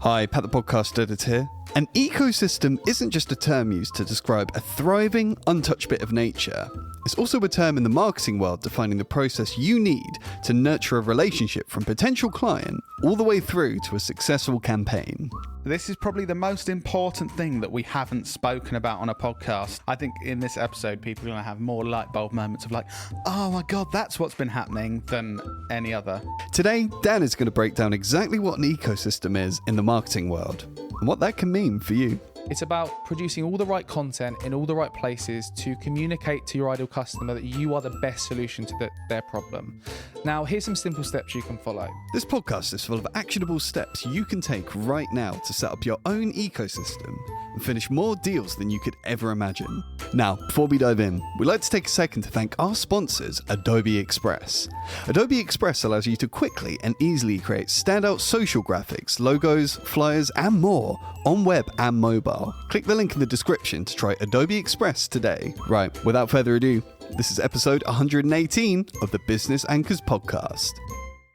Hi, Pat the Podcast Editor here. An ecosystem isn't just a term used to describe a thriving, untouched bit of nature. It's also a term in the marketing world defining the process you need to nurture a relationship from potential client all the way through to a successful campaign. This is probably the most important thing that we haven't spoken about on a podcast. I think in this episode, people are going to have more light bulb moments of like, oh my God, that's what's been happening than any other. Today, Dan is going to break down exactly what an ecosystem is in the marketing world and what that can mean for you. It's about producing all the right content in all the right places to communicate to your ideal customer that you are the best solution to their problem. Now, here's some simple steps you can follow. This podcast is full of actionable steps you can take right now to set up your own ecosystem and finish more deals than you could ever imagine. Now, before we dive in, we'd like to take a second to thank our sponsors, Adobe Express. Adobe Express allows you to quickly and easily create standout social graphics, logos, flyers, and more on web and mobile. Click the link in the description to try Adobe Express today. Right, without further ado, this is episode 118 of the Business Anchors Podcast.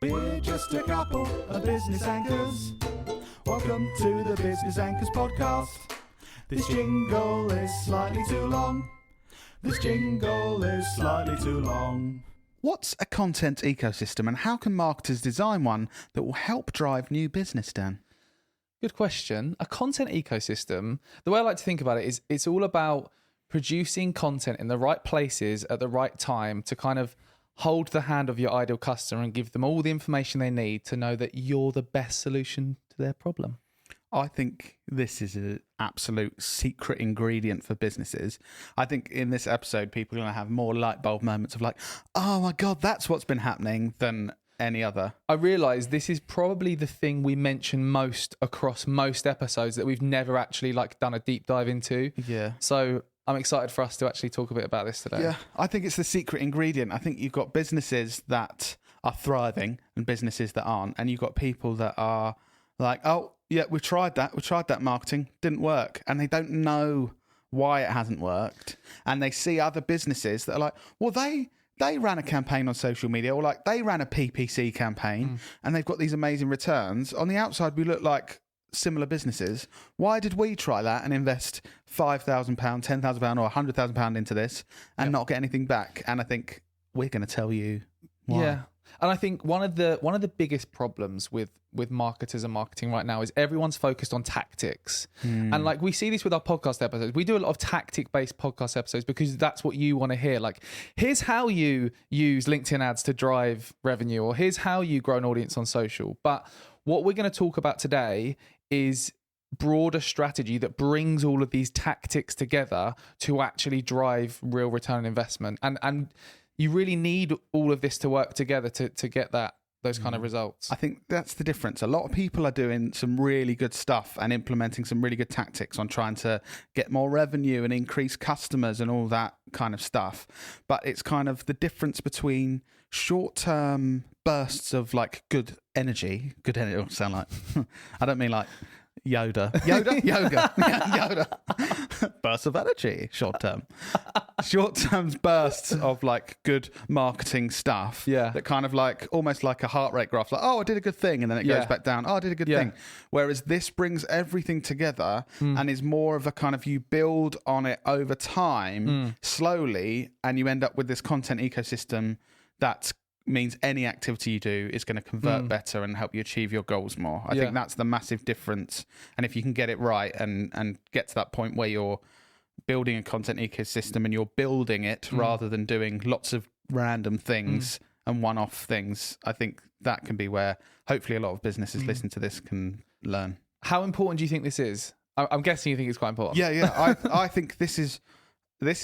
We're just a couple of business anchors. Welcome to the Business Anchors Podcast. This jingle is slightly too long. This jingle is slightly too long. What's a content ecosystem and how can marketers design one that will help drive new business, Dan? Good question. A content ecosystem, the way I like to think about it is it's all about producing content in the right places at the right time to kind of hold the hand of your ideal customer and give them all the information they need to know that you're the best solution to their problem. I think this is an absolute secret ingredient for businesses. I think in this episode, people are going to have more light bulb moments of like, oh my God, that's what's been happening than any other. I realise this is probably the thing we mention most across most episodes that we've never actually done a deep dive into. Yeah. So I'm excited for us to actually talk a bit about this today. Yeah, I think it's the secret ingredient. I think you've got businesses that are thriving and businesses that aren't. And you've got people that are like, oh, yeah, we tried that marketing, didn't work. And they don't know why it hasn't worked. And they see other businesses that are like, well, they ran a campaign on social media, or like they ran a PPC campaign and they've got these amazing returns. On the outside, we look like similar businesses. Why did we try that and invest £5,000, £10,000 or £100,000 into this and not get anything back? And I think we're going to tell you why. Yeah. And I think one of the biggest problems with marketers and marketing right now is everyone's focused on tactics. And we see this with our podcast episodes. We do a lot of tactic-based podcast episodes because that's what you want to hear. Like, here's how you use LinkedIn ads to drive revenue, or here's how you grow an audience on social. But what we're going to talk about today is broader strategy that brings all of these tactics together to actually drive real return on investment. And you really need all of this to work together to get those kind of results. I think that's the difference. A lot of people are doing some really good stuff and implementing some really good tactics on trying to get more revenue and increase customers and all that kind of stuff. But it's kind of the difference between short-term bursts of good energy. Good energy, it'll sound like, I don't mean like yoga. Bursts of energy, short-term bursts of good marketing stuff. Yeah. That kind of almost like a heart rate graph. Like, oh, I did a good thing. And then it goes back down. Oh, I did a good thing. Whereas this brings everything together and is more of a kind of, you build on it over time, slowly, and you end up with this content ecosystem that means any activity you do is going to convert better and help you achieve your goals more. I think that's the massive difference. And if you can get it right and get to that point where you're building a content ecosystem and you're building it rather than doing lots of random things and one-off things, I think that can be where hopefully a lot of businesses listen to this can learn. How important do you think this is? I'm guessing you think it's quite important. Yeah. I think this is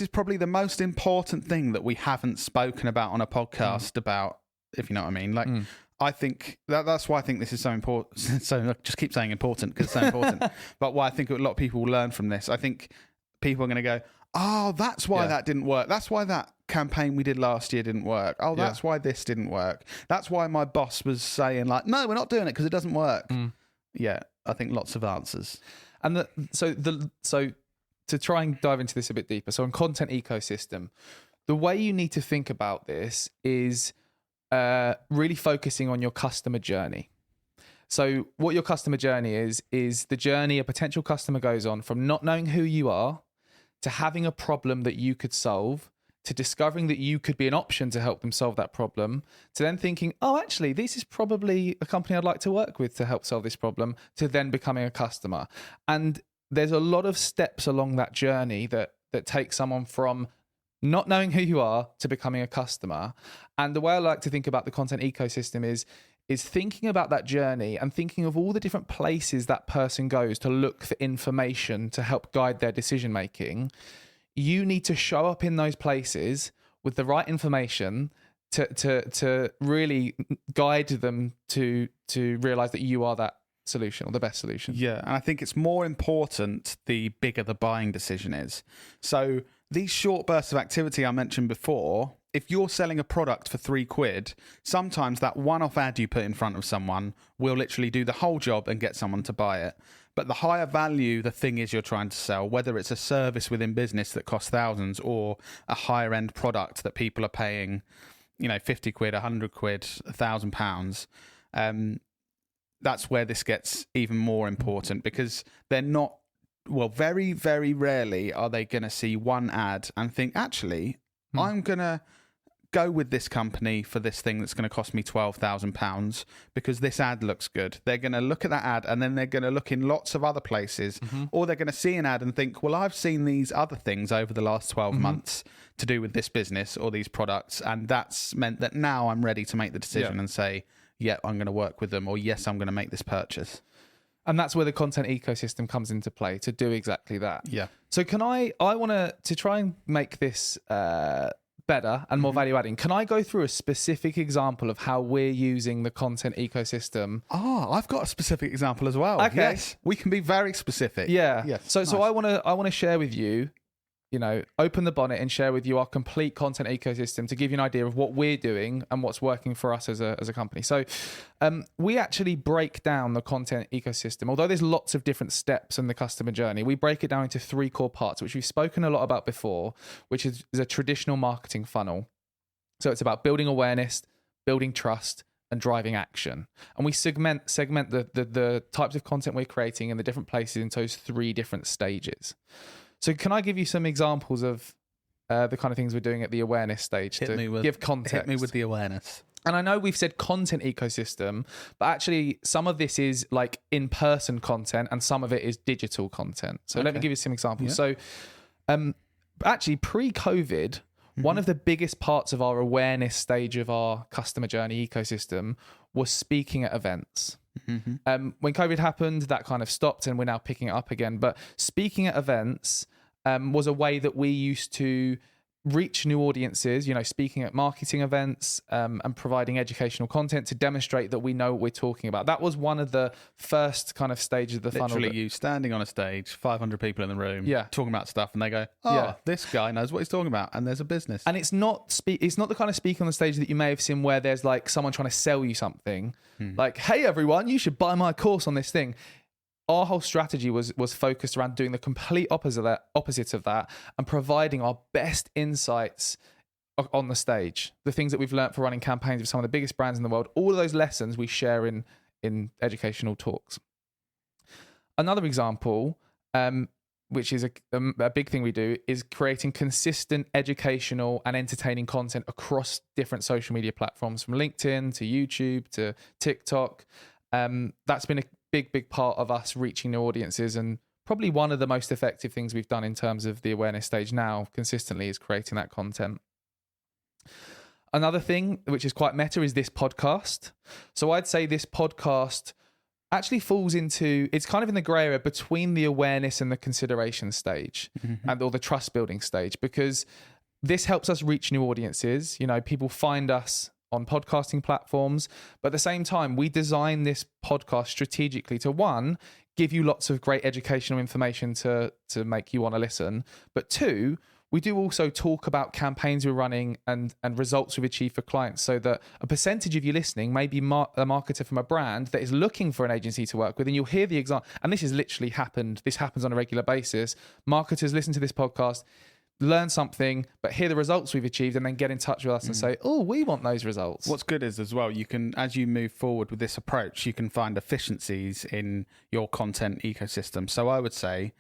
probably the most important thing that we haven't spoken about on a podcast about, if you know what I mean. I think that's why I think this is so important. So I just keep saying important because it's so important. But why I think a lot of people will learn from this. I think people are going to go, oh, that's why that didn't work. That's why that campaign we did last year didn't work. Oh, that's why this didn't work. That's why my boss was saying no, we're not doing it because it doesn't work. Yeah, I think lots of answers. And so to try and dive into this a bit deeper, so on content ecosystem, the way you need to think about this is really focusing on your customer journey. So what your customer journey is the journey a potential customer goes on from not knowing who you are to having a problem that you could solve, to discovering that you could be an option to help them solve that problem, to then thinking, oh, actually, this is probably a company I'd like to work with to help solve this problem, to then becoming a customer. And there's a lot of steps along that journey that take someone from not knowing who you are to becoming a customer. And the way I like to think about the content ecosystem is thinking about that journey and thinking of all the different places that person goes to look for information to help guide their decision making. You need to show up in those places with the right information to really guide them to realize that you are that solution or the best solution. Yeah, and I think it's more important the bigger the buying decision is. So these short bursts of activity I mentioned before, if you're selling a product for £3, sometimes that one-off ad you put in front of someone will literally do the whole job and get someone to buy it. But the higher value the thing is you're trying to sell, whether it's a service within business that costs thousands or a higher end product that people are paying, £50, £100, £1,000, that's where this gets even more important, because they're not, well, very, very rarely are they going to see one ad and think, actually, I'm going to go with this company for this thing that's going to cost me £12,000 because this ad looks good. They're going to look at that ad and then they're going to look in lots of other places, or they're going to see an ad and think, well, I've seen these other things over the last 12 months to do with this business or these products, and that's meant that now I'm ready to make the decision and say, yeah, I'm going to work with them, or yes, I'm going to make this purchase. And that's where the content ecosystem comes into play to do exactly that. Yeah. So I want to try and make this better and more value adding. Can I go through a specific example of how we're using the content ecosystem? Oh, I've got a specific example as well. Okay. Yes, we can be very specific. Yeah. Yes. So Nice. I want to share with you, open the bonnet and share with you our complete content ecosystem to give you an idea of what we're doing and what's working for us as a company. So we actually break down the content ecosystem. Although there's lots of different steps in the customer journey, we break it down into 3 core parts, which we've spoken a lot about before, which is a traditional marketing funnel. So it's about building awareness, building trust, and driving action. And we segment the types of content we're creating in the different places into those 3 different stages. So can I give you some examples of the kind of things we're doing at the awareness stage give context? Hit me with the awareness. And I know we've said content ecosystem, but actually some of this is like in-person content and some of it is digital content. So let me give you some examples. Yeah. So actually pre-COVID, one of the biggest parts of our awareness stage of our customer journey ecosystem was speaking at events. When COVID happened, that kind of stopped and we're now picking it up again. But speaking at events was a way that we used to reach new audiences, speaking at marketing events and providing educational content to demonstrate that we know what we're talking about. That was one of the first kind of stages of the funnel. Literally you standing on a stage, 500 people in the room, talking about stuff, and they go, this guy knows what he's talking about, and there's a business. And it's not the kind of speak on the stage that you may have seen where there's like someone trying to sell you something. Like, hey, everyone, you should buy my course on this thing. Our whole strategy was focused around doing the complete opposite of that and providing our best insights on the stage. The things that we've learned for running campaigns with some of the biggest brands in the world, all of those lessons we share in educational talks. Another example, which is a big thing we do, is creating consistent educational and entertaining content across different social media platforms, from LinkedIn to YouTube to TikTok. That's been a big part of us reaching new audiences, and probably one of the most effective things we've done in terms of the awareness stage now consistently is creating that content. Another thing which is quite meta is this podcast. So I'd say this podcast actually falls into, it's kind of in the grey area between the awareness and the consideration stage or the trust building stage, because this helps us reach new audiences. People find us on podcasting platforms, but at the same time, we design this podcast strategically to, 1, give you lots of great educational information to make you want to listen, but 2, we do also talk about campaigns we're running and results we've achieved for clients, so that a percentage of you listening may be a marketer from a brand that is looking for an agency to work with, and you'll hear the example, and this has literally happened. This happens on a regular basis. Marketers listen to this podcast. learn something, but hear the results we've achieved and then get in touch with us and say, oh, we want those results. What's good is as well, you can, as you move forward with this approach, you can find efficiencies in your content ecosystem. So I would say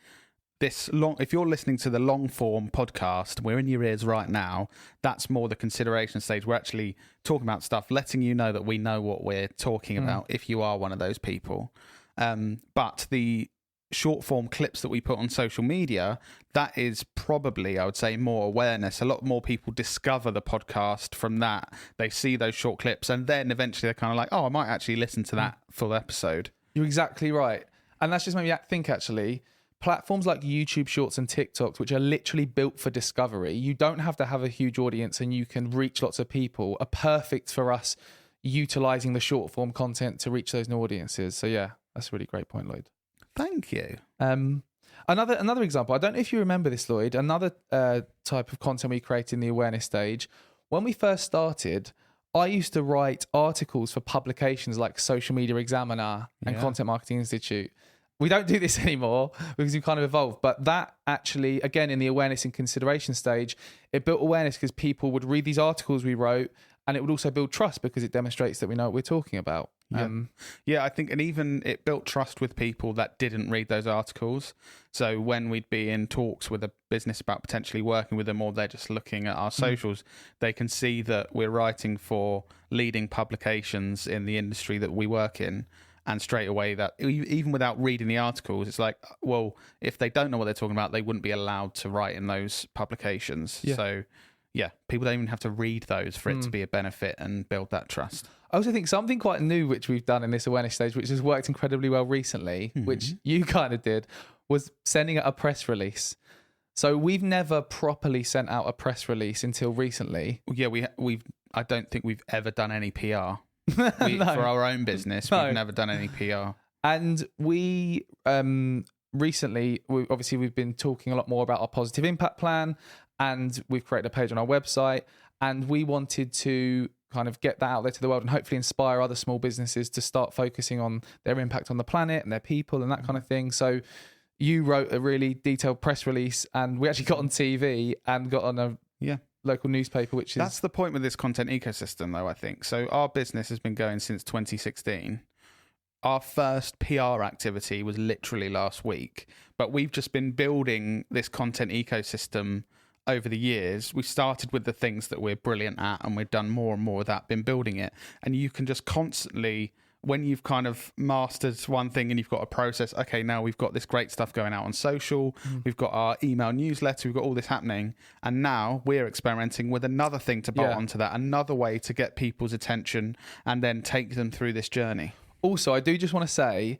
if you're listening to the long form podcast, we're in your ears right now, that's more the consideration stage. We're actually talking about stuff, letting you know that we know what we're talking about if you are one of those people. But the short form clips that we put on social media, that is probably, I would say, more awareness. A lot more people discover the podcast from that. They see those short clips and then eventually they're kind of like, oh, I might actually listen to that full episode. You're exactly right. And that's just made me think, actually, platforms like YouTube Shorts and TikToks, which are literally built for discovery, you don't have to have a huge audience and you can reach lots of people, are perfect for us utilizing the short form content to reach those new audiences. So yeah, that's a really great point, Lloyd. Thank you. Another example, I don't know if you remember this, Lloyd, another type of content we created in the awareness stage. When we first started, I used to write articles for publications like Social Media Examiner and Content Marketing Institute. We don't do this anymore because we've kind of evolved. But that actually, again, in the awareness and consideration stage, it built awareness because people would read these articles we wrote, and it would also build trust because it demonstrates that we know what we're talking about. Yeah, I think, and even it built trust with people that didn't read those articles. So when we'd be in talks with a business about potentially working with them, or they're just looking at our socials, they can see that we're writing for leading publications in the industry that we work in. And straight away, that even without reading the articles, it's like, well, if they don't know what they're talking about, they wouldn't be allowed to write in those publications. Yeah. So yeah, people don't even have to read those for it to be a benefit and build that trust. I also think something quite new, which we've done in this awareness stage, which has worked incredibly well recently, which you kind of did, was sending out a press release. So we've never properly sent out a press release until recently. Yeah, we've. I don't think we've ever done any PR. For our own business, we've never done any PR. And we recently, we've been talking a lot more about our positive impact plan, and we've created a page on our website, and we wanted to kind of get that out there to the world and hopefully inspire other small businesses to start focusing on their impact on the planet and their people and that kind of thing. So you wrote a really detailed press release, and we actually got on TV and got on a local newspaper, which is... That's the point with this content ecosystem, though, I think. So our business has been going since 2016. Our first PR activity was literally last week, but we've just been building this content ecosystem over the years. We started with the things that we're brilliant at, and we've done more and more of that, been building it. And you can just constantly... when you've kind of mastered one thing and you've got a process, okay, now we've got this great stuff going out on social, we've got our email newsletter, we've got all this happening, and now we're experimenting with another thing to bolt onto that, another way to get people's attention and then take them through this journey. Also, I do just want to say,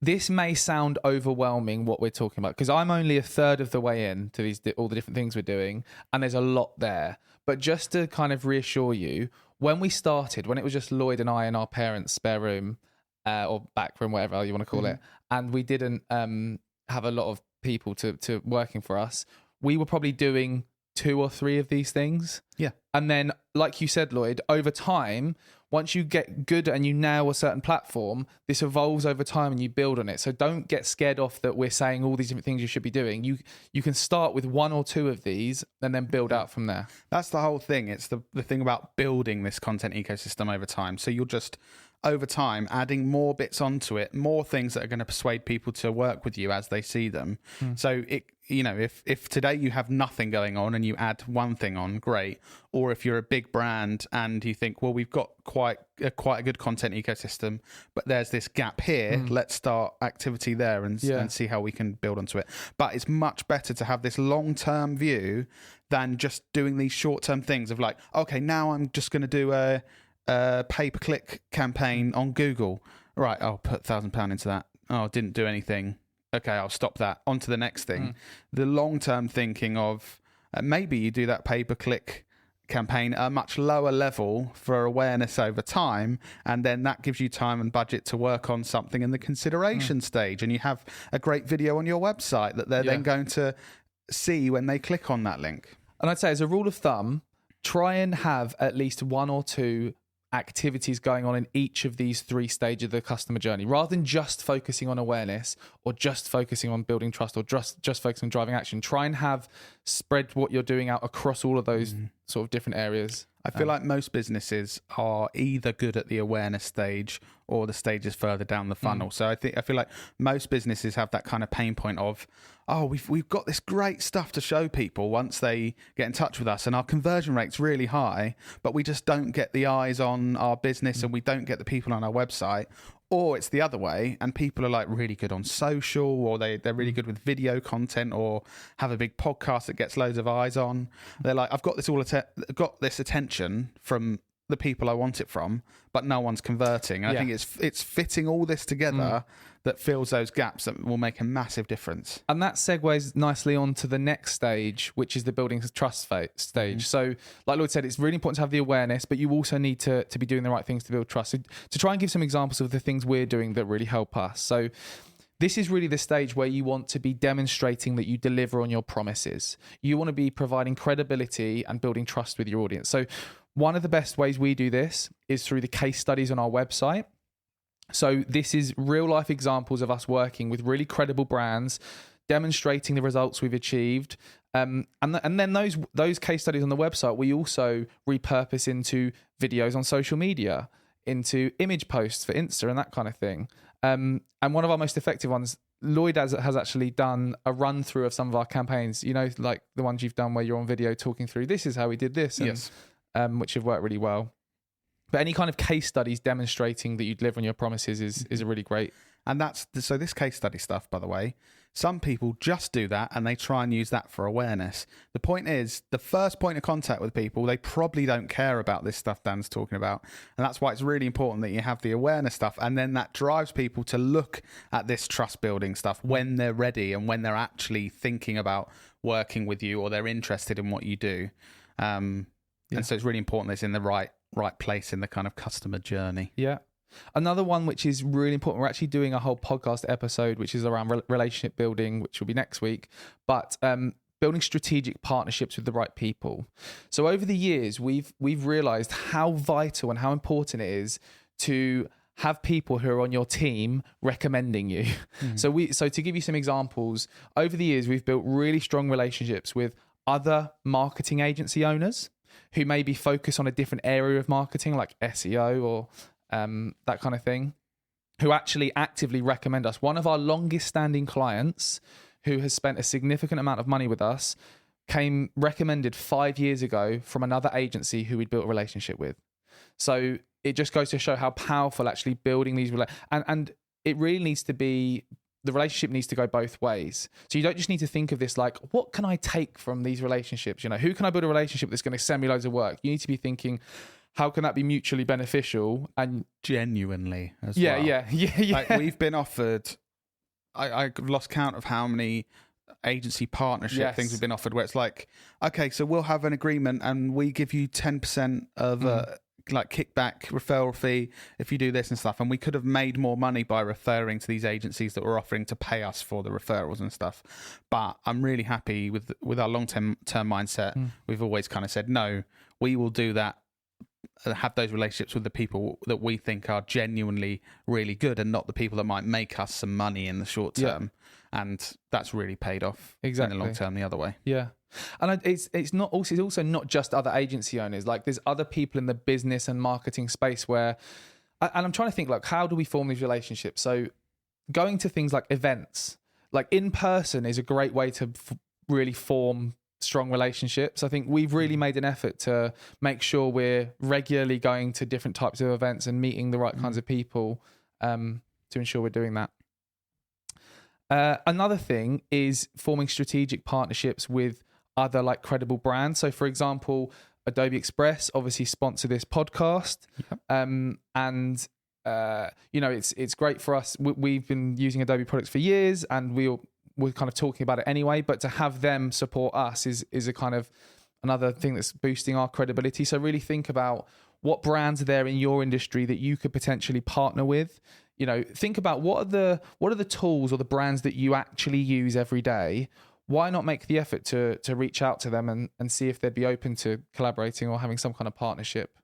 this may sound overwhelming what we're talking about, because I'm only a third of the way in to all the different things we're doing, and there's a lot there. But just to kind of reassure you, when we started, when it was just Lloyd and I in our parents' spare room or back room, whatever you want to call it, and we didn't have a lot of people to working for us, we were probably doing 2 or 3 of these things. Yeah. And then, like you said, Lloyd, over time, once you get good and you nail a certain platform, this evolves over time and you build on it. So don't get scared off that we're saying all these different things you should be doing. You can start with 1 or 2 of these and then build out from there. That's the whole thing. It's the thing about building this content ecosystem over time. So you'll just, over time, adding more bits onto it, more things that are going to persuade people to work with you as they see them. So if today you have nothing going on and you add one thing on, great. Or if you're a big brand and you think, well, we've got quite a good content ecosystem, but there's this gap here, let's start activity there and see how we can build onto it. But it's much better to have this long-term view than just doing these short-term things of like, okay, now I'm just going to do a pay-per-click campaign on Google. Right, I'll put £1,000 into that. Oh, didn't do anything. Okay, I'll stop that. On to the next thing. The long-term thinking of maybe you do that pay-per-click campaign at a much lower level for awareness over time, and then that gives you time and budget to work on something in the consideration stage, and you have a great video on your website that they're then going to see when they click on that link. And I'd say, as a rule of thumb, try and have at least 1 or 2 activities going on in each of these 3 stages of the customer journey, rather than just focusing on awareness or just focusing on building trust or just focusing on driving action. Try and spread what you're doing out across all of those sort of different areas. I feel like most businesses are either good at the awareness stage or the stages further down the funnel. So I feel like most businesses have that kind of pain point of, oh, we've got this great stuff to show people once they get in touch with us, and our conversion rate's really high, but we just don't get the eyes on our business and we don't get the people on our website. Or it's the other way, and people are like really good on social, or they're really good with video content, or have a big podcast that gets loads of eyes on. They're like, I've got this got this attention from the people I want it from, but no one's converting. And I think it's fitting all this together that fills those gaps that will make a massive difference. And that segues nicely on to the next stage, which is the building trust stage. So like Lloyd said, it's really important to have the awareness, but you also need to be doing the right things to build trust. So to try and give some examples of the things we're doing that really help us. So this is really the stage where you want to be demonstrating that you deliver on your promises. You want to be providing credibility and building trust with your audience. So one of the best ways we do this is through the case studies on our website. So this is real life examples of us working with really credible brands, demonstrating the results we've achieved. And then those case studies on the website, we also repurpose into videos on social media, into image posts for Insta and that kind of thing. And one of our most effective ones, Lloyd has actually done a run through of some of our campaigns, you know, like the ones you've done where you're on video talking through, this is how we did this. And, yes. Which have worked really well. But any kind of case studies demonstrating that you deliver on your promises is a really great. And so this case study stuff, by the way, some people just do that and they try and use that for awareness. The point is, the first point of contact with people, they probably don't care about this stuff Dan's talking about. And that's why it's really important that you have the awareness stuff. And then that drives people to look at this trust building stuff when they're ready and when they're actually thinking about working with you or they're interested in what you do. And so it's really important that it's in the right place in the kind of customer journey. Yeah. Another one which is really important, we're actually doing a whole podcast episode which is around relationship building, which will be next week, but building strategic partnerships with the right people. So over the years, we've realized how vital and how important it is to have people who are on your team recommending you. So to give you some examples, over the years, we've built really strong relationships with other marketing agency owners who maybe focus on a different area of marketing like SEO or that kind of thing, who actually actively recommend us. One of our longest standing clients who has spent a significant amount of money with us came recommended 5 years ago from another agency who we'd built a relationship with. So it just goes to show how powerful actually building these and it really needs to be, the relationship needs to go both ways. So you don't just need to think of this like, what can I take from these relationships? You know, who can I build a relationship that's going to send me loads of work? You need to be thinking, how can that be mutually beneficial and genuinely as well? Yeah. Like we've been offered, I've lost count of how many agency partnership things we've been offered where it's like, okay, so we'll have an agreement and we give you 10% of like kickback referral fee if you do this and stuff, and we could have made more money by referring to these agencies that were offering to pay us for the referrals and stuff. But I'm really happy with our long-term mindset. We've always kind of said, no, we will do that, have those relationships with the people that we think are genuinely really good and not the people that might make us some money in the short term. And that's really paid off in the long term the other way. Yeah. And it's also not just other agency owners. Like there's other people in the business and marketing space where, and I'm trying to think like, how do we form these relationships? So going to things like events, like in person is a great way to really form strong relationships. I think we've really made an effort to make sure we're regularly going to different types of events and meeting the right kinds of people to ensure we're doing that. Another thing is forming strategic partnerships with other like credible brands. So for example, Adobe Express obviously sponsor this podcast. And you know, it's great for us. We've been using Adobe products for years and we're kind of talking about it anyway, but to have them support us is a kind of another thing that's boosting our credibility. So really think about what brands are there in your industry that you could potentially partner with. You know, think about what are the tools or the brands that you actually use every day. Why not make the effort to reach out to them and see if they'd be open to collaborating or having some kind of partnership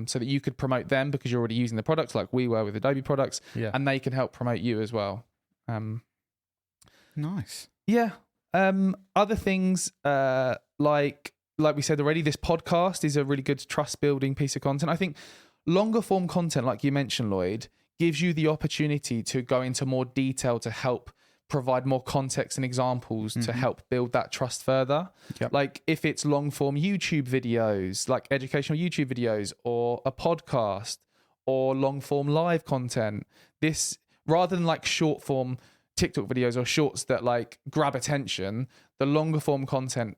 so that you could promote them because you're already using the products like we were with Adobe products, and they can help promote you as well. Nice. Yeah. Other things like we said already, this podcast is a really good trust building piece of content. I think longer form content, like you mentioned, Lloyd, gives you the opportunity to go into more detail to help provide more context and examples to help build that trust further. Yep. Like if it's long form YouTube videos, like educational YouTube videos, or a podcast, or long form live content, this rather than like short form TikTok videos or shorts that like grab attention, the longer form content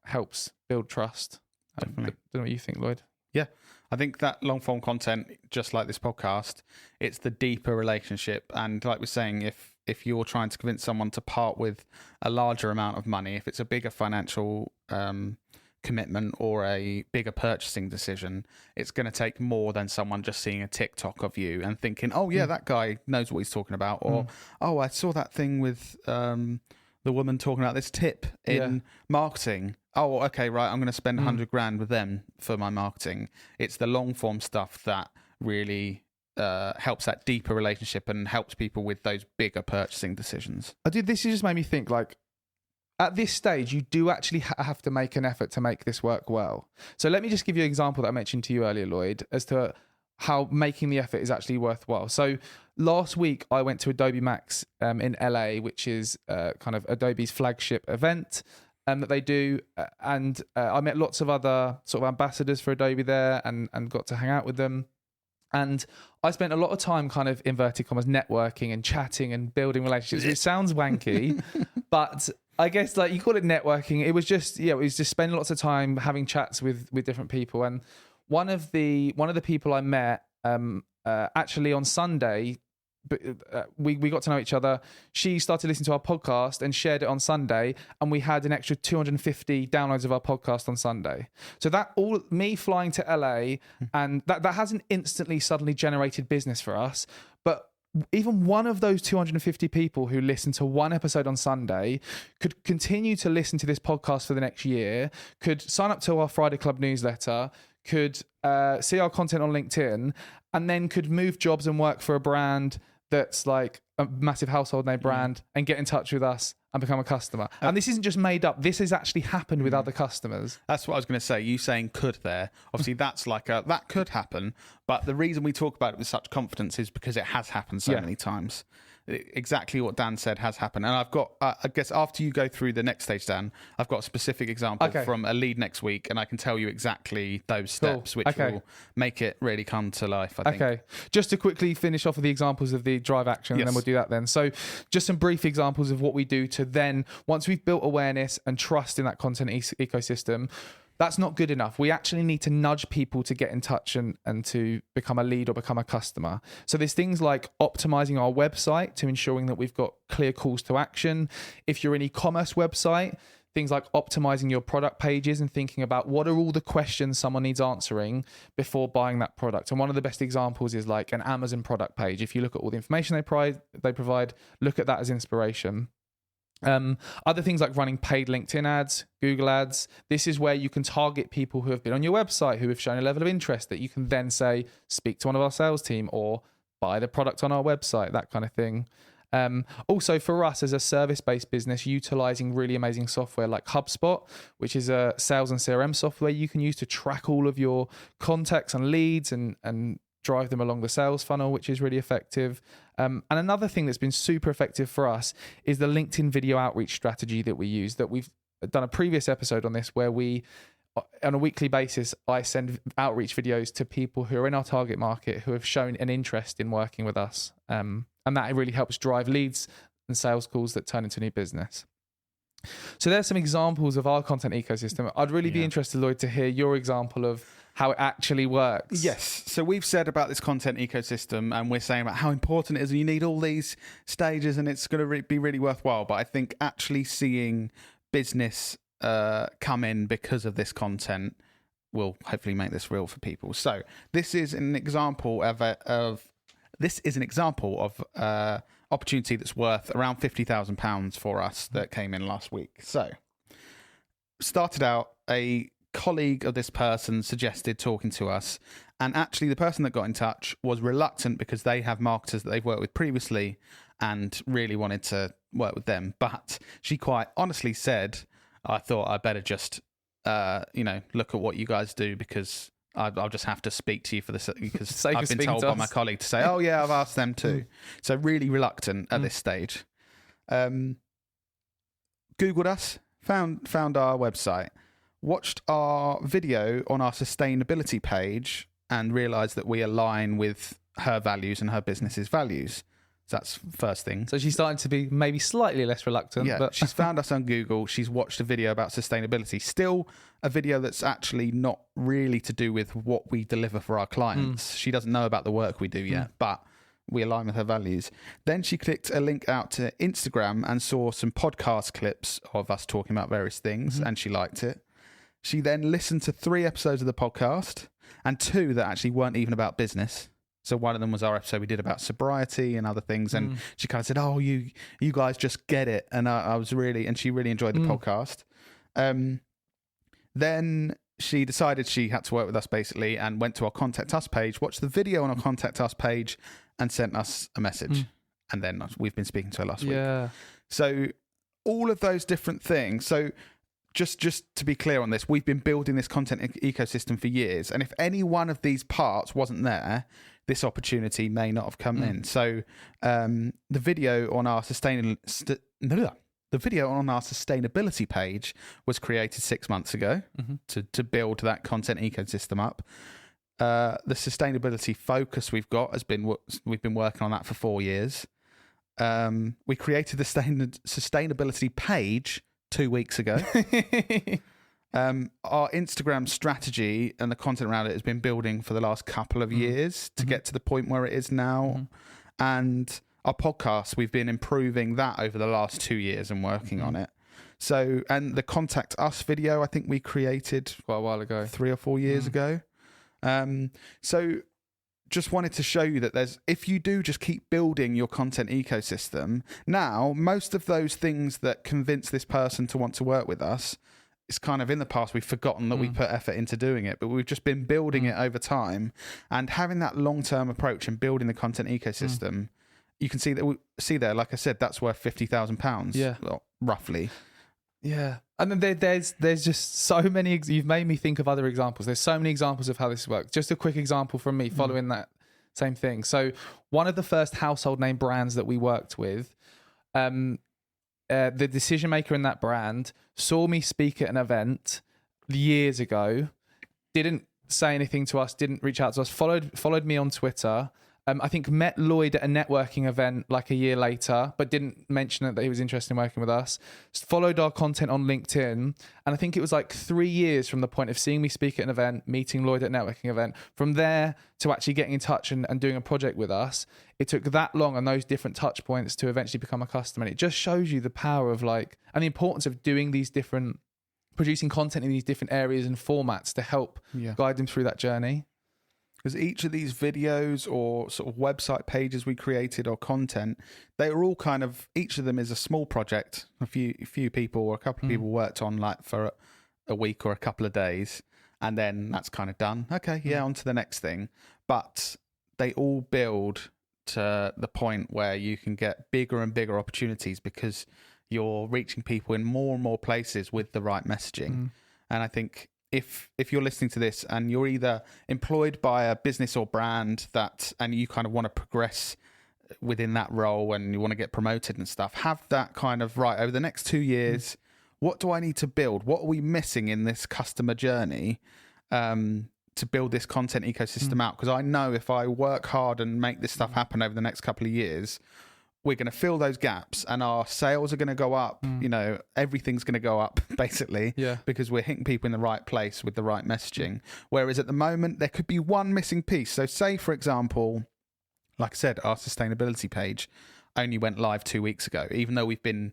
helps build trust. Definitely. I don't know what you think, Lloyd. Yeah, I think that long form content, just like this podcast, it's the deeper relationship. And like we're saying, if you're trying to convince someone to part with a larger amount of money, if it's a bigger financial commitment or a bigger purchasing decision, it's going to take more than someone just seeing a TikTok of you and thinking, oh yeah, that guy knows what he's talking about, or oh, I saw that thing with the woman talking about this tip in marketing. Oh, okay, right, I'm going to spend 100 grand with them for my marketing. It's the long form stuff that really helps that deeper relationship and helps people with those bigger purchasing decisions. This just made me think, like, at this stage, you do actually have to make an effort to make this work well. So let me just give you an example that I mentioned to you earlier, Lloyd, as to how making the effort is actually worthwhile. So last week, I went to Adobe Max in LA, which is kind of Adobe's flagship event that they do. And I met lots of other sort of ambassadors for Adobe there and got to hang out with them. And I spent a lot of time kind of inverted commas networking and chatting and building relationships. It sounds wanky, but I guess like you call it networking. It was just spending lots of time having chats with different people. And one of the people I met actually on Sunday, we got to know each other. She started listening to our podcast and shared it on Sunday, and we had an extra 250 downloads of our podcast on Sunday. So that all me flying to LA, and that hasn't instantly suddenly generated business for us, but even one of those 250 people who listened to one episode on Sunday could continue to listen to this podcast for the next year, could sign up to our Friday Club newsletter, could see our content on LinkedIn, and then could move jobs and work for a brand that's like a massive household name brand and get in touch with us and become a customer. And this isn't just made up. This has actually happened with other customers. That's what I was going to say. You saying could there. Obviously, that's like that could happen. But the reason we talk about it with such confidence is because it has happened so many times. Exactly what Dan said has happened. And I've got, I guess after you go through the next stage, Dan, I've got a specific example from a lead next week, and I can tell you exactly those steps, which will make it really come to life, I think. Okay. Just to quickly finish off with the examples of the drive action, and then we'll do that then. So just some brief examples of what we do to then, once we've built awareness and trust in that content ecosystem, that's not good enough. We actually need to nudge people to get in touch and to become a lead or become a customer. So there's things like optimizing our website to ensuring that we've got clear calls to action. If you're an e-commerce website, things like optimizing your product pages and thinking about what are all the questions someone needs answering before buying that product. And one of the best examples is like an Amazon product page. If you look at all the information they provide, look at that as inspiration. Other things like running paid LinkedIn ads, Google ads. This is where you can target people who have been on your website, who have shown a level of interest that you can then say, speak to one of our sales team or buy the product on our website, that kind of thing. Also for us as a service-based business, utilizing really amazing software like HubSpot, which is a sales and CRM software you can use to track all of your contacts and leads and drive them along the sales funnel, which is really effective. And another thing that's been super effective for us is the LinkedIn video outreach strategy that we use, that we've done a previous episode on this, where we, on a weekly basis, I send outreach videos to people who are in our target market who have shown an interest in working with us. And that really helps drive leads and sales calls that turn into new business. So there's some examples of our content ecosystem. I'd really be interested, Lloyd, to hear your example of how it actually works. Yes. So we've said about this content ecosystem, and we're saying about how important it is, and you need all these stages, and it's going to be really worthwhile. But I think actually seeing business come in because of this content will hopefully make this real for people. So this is an example of opportunity that's worth around £50,000 for us that came in last week. So started out a colleague of this person suggested talking to us, and actually the person that got in touch was reluctant because they have marketers that they've worked with previously and really wanted to work with them. But she quite honestly said, I thought I better just look at what you guys do, because I'll just have to speak to you for this, because I've been told by my colleague to say, oh yeah, I've asked them too. So really reluctant at this stage. Googled us, found our website, watched our video on our sustainability page, and realised that we align with her values and her business's values. So that's first thing. So she's starting to be maybe slightly less reluctant. Yeah, but she's found us on Google. She's watched a video about sustainability. Still a video that's actually not really to do with what we deliver for our clients. She doesn't know about the work we do yet, but we align with her values. Then she clicked a link out to Instagram and saw some podcast clips of us talking about various things, and she liked it. She then listened to 3 episodes of the podcast, and 2 that actually weren't even about business. So one of them was our episode we did about sobriety and other things, and she kind of said, "Oh, you guys just get it," and she really enjoyed the podcast. Then she decided she had to work with us basically, and went to our Contact Us page, watched the video on our Contact Us page, and sent us a message. And then we've been speaking to her last week. So all of those different things. So just to be clear on this, we've been building this content ecosystem for years, and if any one of these parts wasn't there, this opportunity may not have come in. So the video on our sustainability page was created 6 months ago to build that content ecosystem up. The sustainability focus we've been working on that for 4 years. We created the sustainability page 2 weeks ago. Our Instagram strategy and the content around it has been building for the last couple of years to get to the point where it is now. And our podcast, we've been improving that over the last 2 years and working on it. So, and the Contact Us video, I think we created quite a while ago, 3 or 4 years ago. So just wanted to show you that if you do just keep building your content ecosystem, now most of those things that convince this person to want to work with us, it's kind of in the past, we've forgotten that we put effort into doing it, but we've just been building it over time, and having that long-term approach and building the content ecosystem. You can see there, like I said, that's worth £50,000. Yeah, well, roughly. Yeah, and then there's just so many. You've made me think of other examples. There's so many examples of how this works. Just a quick example from me following that same thing. So one of the first household name brands that we worked with, the decision maker in that brand saw me speak at an event years ago, didn't say anything to us, didn't reach out to us, followed me on Twitter. I think met Lloyd at a networking event like a year later, but didn't mention that he was interested in working with us. Followed our content on LinkedIn. And I think it was like 3 years from the point of seeing me speak at an event, meeting Lloyd at a networking event, from there to actually getting in touch and doing a project with us. It took that long and those different touch points to eventually become a customer. And it just shows you the power of and the importance of doing these different, producing content in these different areas and formats to help guide them through that journey. Because each of these videos or sort of website pages we created or content, they were all kind of, each of them is a small project. A few people or a couple of people worked on for a week or a couple of days, and then that's kind of done. Okay, on to the next thing. But they all build to the point where you can get bigger and bigger opportunities because you're reaching people in more and more places with the right messaging. And I think if you're listening to this and you're either employed by a business or brand and you kind of want to progress within that role and you want to get promoted and stuff, have that kind of, right, over the next 2 years, what do I need to build? What are we missing in this customer journey to build this content ecosystem out? Because I know if I work hard and make this stuff happen over the next couple of years, we're going to fill those gaps and our sales are going to go up. Everything's going to go up basically because we're hitting people in the right place with the right messaging. Whereas at the moment, there could be one missing piece. So say, for example, like I said, our sustainability page only went live 2 weeks ago, even though we've been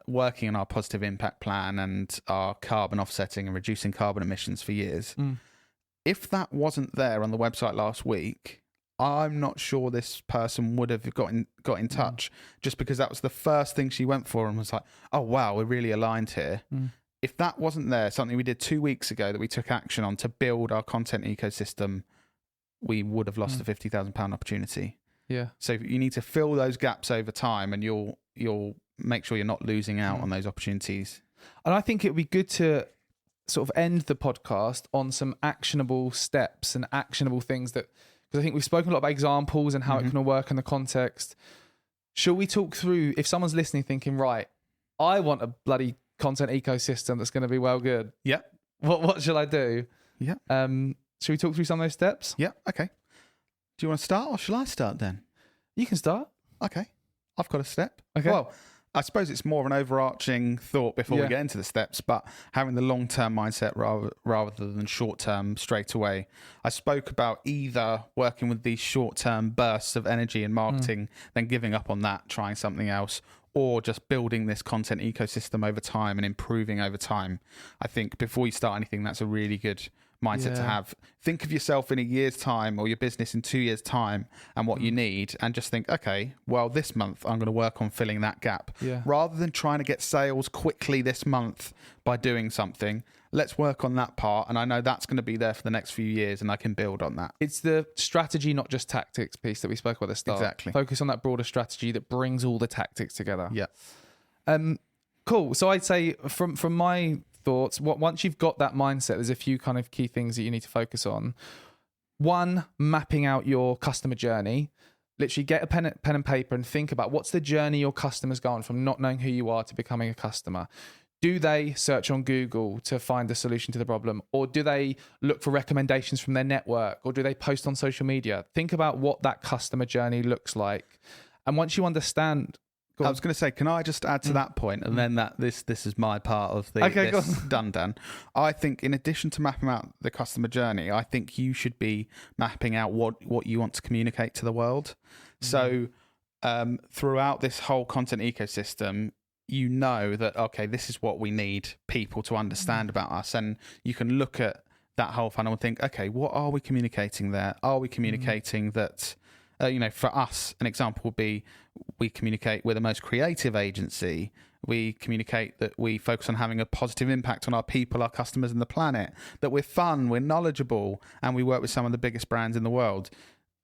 working on our positive impact plan and our carbon offsetting and reducing carbon emissions for years. If that wasn't there on the website last week, I'm not sure this person would have got in touch just because that was the first thing she went for and was like, oh, wow, we're really aligned here. if that wasn't there, something we did 2 weeks ago that we took action on to build our content ecosystem, we would have lost a £50,000 opportunity. Yeah. So you need to fill those gaps over time, and you'll make sure you're not losing out on those opportunities. And I think it would be good to sort of end the podcast on some actionable steps and actionable things that, because I think we've spoken a lot about examples and how it can all work in the context. Shall we talk through, if someone's listening thinking, right, I want a bloody content ecosystem that's going to be well good. Yeah. What shall I do? Yeah. Should we talk through some of those steps? Yeah. Okay. Do you want to start, or shall I start then? You can start. Okay. I've got a step. Okay. Well, I suppose it's more of an overarching thought before we get into the steps, but having the long-term mindset rather than short-term straight away. I spoke about either working with these short-term bursts of energy and marketing, then giving up on that, trying something else, or just building this content ecosystem over time and improving over time. I think before you start anything, that's a really good mindset to have. Think of yourself in a year's time, or your business in 2 years' time, and what you need, and just think, okay, well, this month I'm going to work on filling that gap. Rather than trying to get sales quickly this month by doing something, let's work on that part, and I know that's going to be there for the next few years, and I can build on that. It's the strategy, not just tactics piece that we spoke about at the start. Exactly. Focus on that broader strategy that brings all the tactics together. Yeah. Cool. So I'd say from my thoughts, once you've got that mindset, there's a few kind of key things that you need to focus on. One, mapping out your customer journey. Literally get a pen and paper and think about what's the journey your customers go on from not knowing who you are to becoming a customer. Do they search on Google to find the solution to the problem? Or do they look for recommendations from their network? Or do they post on social media? Think about what that customer journey looks like. And once you understand... I was going to say, can I just add to that point, and then this is my part of the done, Dan. I think in addition to mapping out the customer journey, I think you should be mapping out what you want to communicate to the world. So throughout this whole content ecosystem, you know that, okay, this is what we need people to understand about us, and you can look at that whole funnel and think, okay, what are we communicating there? Are we communicating that... for us, an example would be we communicate we're the most creative agency. We communicate that we focus on having a positive impact on our people, our customers, and the planet, that we're fun, we're knowledgeable, and we work with some of the biggest brands in the world.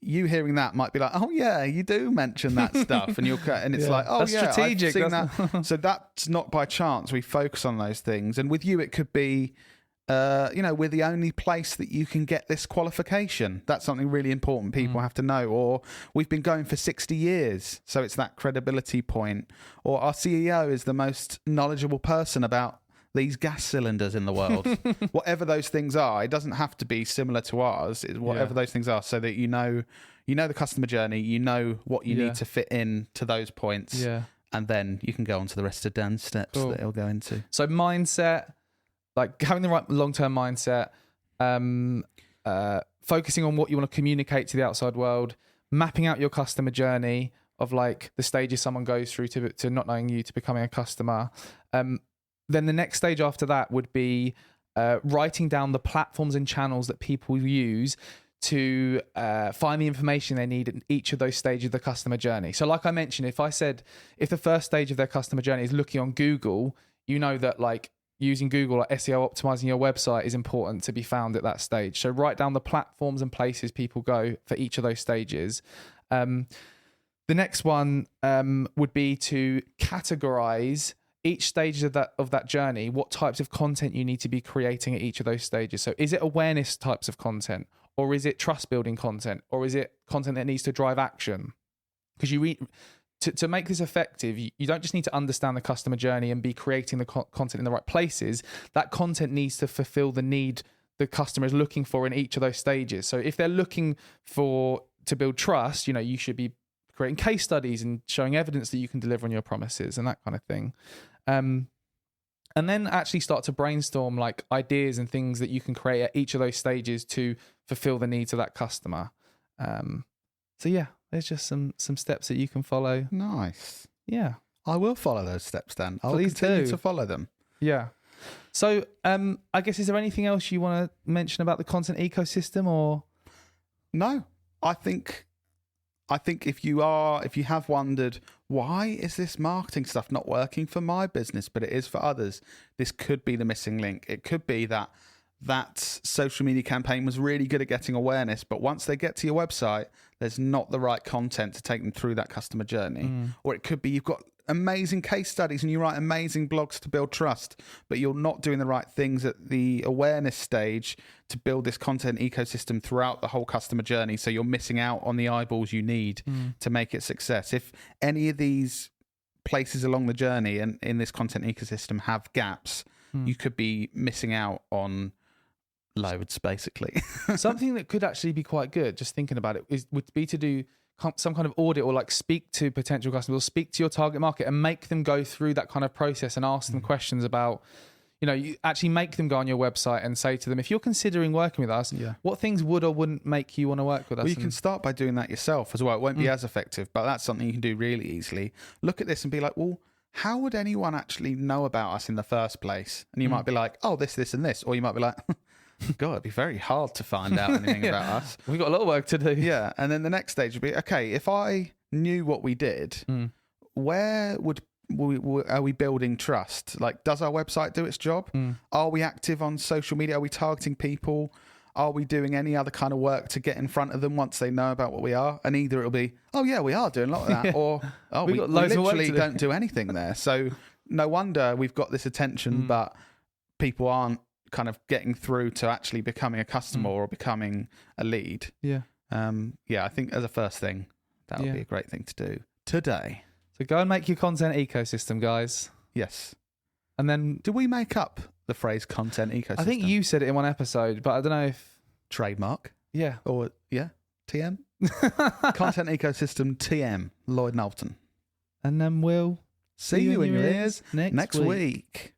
You hearing that might be like, oh yeah, you do mention that stuff, and it's like, oh that's yeah, strategic. I've seen that. So that's not by chance. We focus on those things, and with you, it could be. We're the only place that you can get this qualification. That's something really important people have to know. Or we've been going for 60 years, so it's that credibility point. Or our CEO is the most knowledgeable person about these gas cylinders in the world. Whatever those things are, it doesn't have to be similar to ours. Whatever those things are, so that you know the customer journey, you know what you need to fit in to those points. Yeah. And then you can go on to the rest of Dan's steps that he'll go into. So mindset, like having the right long-term mindset, focusing on what you want to communicate to the outside world, mapping out your customer journey of like the stages someone goes through to not knowing you to becoming a customer. Then the next stage after that would be writing down the platforms and channels that people use to find the information they need at each of those stages of the customer journey. So like I mentioned, if the first stage of their customer journey is looking on Google, you know that like using Google, like SEO optimizing your website is important to be found at that stage. So write down the platforms and places people go for each of those stages. The next one would be to categorize each stage of that journey, what types of content you need to be creating at each of those stages. So is it awareness types of content, or is it trust building content, or is it content that needs to drive action? Because to make this effective, you don't just need to understand the customer journey and be creating the content in the right places. That content needs to fulfill the need the customer is looking for in each of those stages. So if they're looking to build trust, you should be creating case studies and showing evidence that you can deliver on your promises and that kind of thing. And then actually start to brainstorm like ideas and things that you can create at each of those stages to fulfill the needs of that customer. So yeah, there's just some steps that you can follow. Nice. Yeah. I will follow those steps, Dan. I'll Please continue do. to follow them. Yeah. So I guess, is there anything else you want to mention about the content ecosystem or? No, I think I think if you have wondered, why is this marketing stuff not working for my business, but it is for others, this could be the missing link. It could be that social media campaign was really good at getting awareness, but once they get to your website, there's not the right content to take them through that customer journey. Or it could be you've got amazing case studies and you write amazing blogs to build trust, but you're not doing the right things at the awareness stage to build this content ecosystem throughout the whole customer journey. So you're missing out on the eyeballs you need to make it success. If any of these places along the journey and in this content ecosystem have gaps, you could be missing out on loads, basically. Something that could actually be quite good, just thinking about it, would be to do some kind of audit, or like speak to potential customers, or speak to your target market and make them go through that kind of process and ask them questions about, you actually make them go on your website and say to them, if you're considering working with us, what things would or wouldn't make you want to work with us? Well, you can start by doing that yourself as well. It won't be as effective, but that's something you can do really easily. Look at this and be like, well, how would anyone actually know about us in the first place? And you might be like, oh, this, and this. Or you might be like, God, it'd be very hard to find out anything about us. We've got a lot of work to do. Yeah. And then the next stage would be, okay, if I knew what we did, where are we building trust? Like, does our website do its job? Are we active on social media? Are we targeting people? Are we doing any other kind of work to get in front of them once they know about what we are? And either it'll be, oh yeah, we are doing a lot of that, or oh, we literally don't do anything there. So no wonder we've got this attention, but people aren't kind of getting through to actually becoming a customer or becoming a lead. I think as a first thing, that would be a great thing to do today. So go and make your content ecosystem, guys. Yes. And then, do we make up the phrase content ecosystem? I think you said it in one episode, but I don't know if trademark. Yeah. Or TM. Content ecosystem TM. Lloyd Knowlton. And then we'll see you in your ears next week.